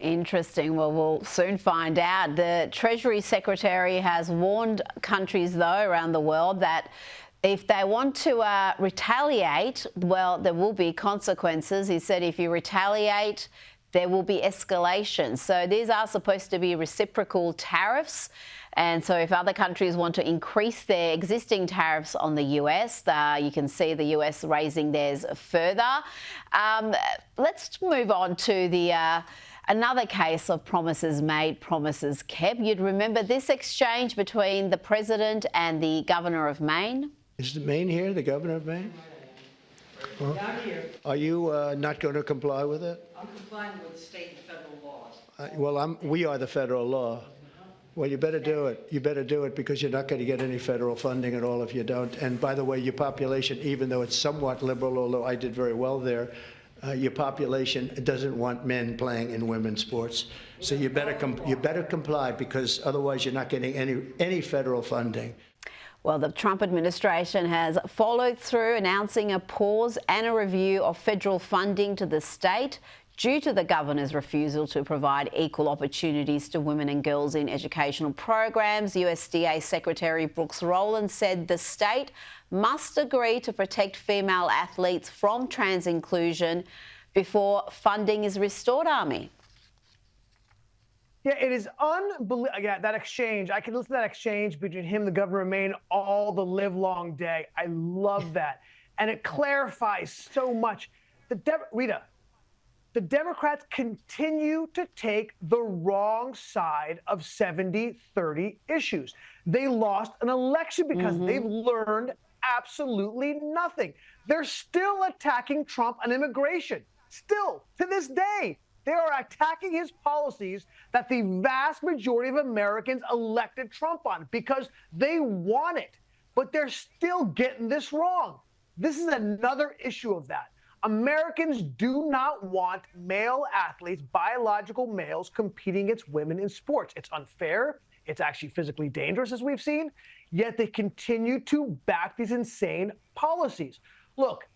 Interesting. Well, we'll soon find out. The Treasury Secretary has warned countries, though, around the world that if they want to retaliate, well, there will be consequences. He said if you retaliate, there will be escalation. So these are supposed to be reciprocal tariffs. And so if other countries want to increase their existing tariffs on the US, you can see the US raising theirs further. Let's move on to the another case of promises made, promises kept. You'd remember this exchange between the president and the Governor of Maine. Is Maine here, the Governor of Maine? Well, Not here. are you not going to comply with it? I'm complying with state and federal laws. Well, we are the federal law. Well, you better do it. You better do it because you're not going to get any federal funding at all if you don't. And by the way, your population, even though it's somewhat liberal, although I did very well there, your population doesn't want men playing in women's sports. So you better comply because otherwise you're not getting any federal funding. Well, the Trump administration has followed through, announcing a pause and a review of federal funding to the state due to the governor's refusal to provide equal opportunities to women and girls in educational programs. USDA Secretary Brooks Rowland said the state must agree to protect female athletes from trans inclusion before funding is restored, Ami. Yeah, it is unbelievable. Yeah, that exchange. I can listen to that exchange between him and the Governor of Maine all the livelong day. I love that. And it clarifies so much. Rita, the Democrats continue to take the wrong side of 70-30 issues. They lost an election because they've learned absolutely nothing. They're still attacking Trump on immigration. Still, to this day. They are attacking his policies that the vast majority of Americans elected Trump on because they want it, but they're still getting this wrong. This is another issue of that. Americans do not want male athletes, biological males, competing against women in sports. It's unfair. It's actually physically dangerous, as we've seen, yet they continue to back these insane policies. Look,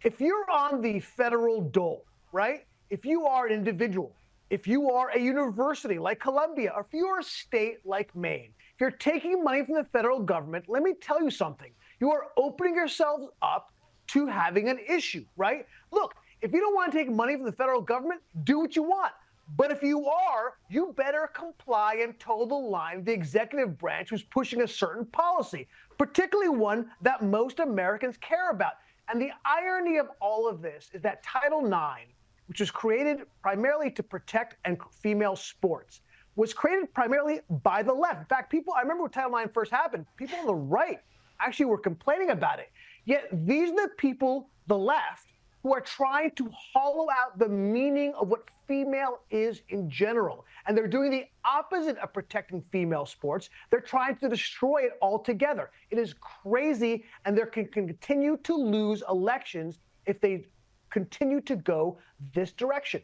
if you're on the federal dole, right? If you are an individual, if you are a university like Columbia, or if you are a state like Maine, if you're taking money from the federal government, let me tell you something. You are opening yourselves up to having an issue, right? Look, if you don't want to take money from the federal government, do what you want. But if you are, you better comply and toe the line, the executive branch who's pushing a certain policy, particularly one that most Americans care about. And the irony of all of this is that Title IX, which was created primarily to protect female sports, was created primarily by the left. In fact, I remember when Title IX first happened, people on the right actually were complaining about it. Yet these are the people, the left, who are trying to hollow out the meaning of what female is in general. And they're doing the opposite of protecting female sports. They're trying to destroy it altogether. It is crazy, and they can continue to lose elections if they continue to go this direction.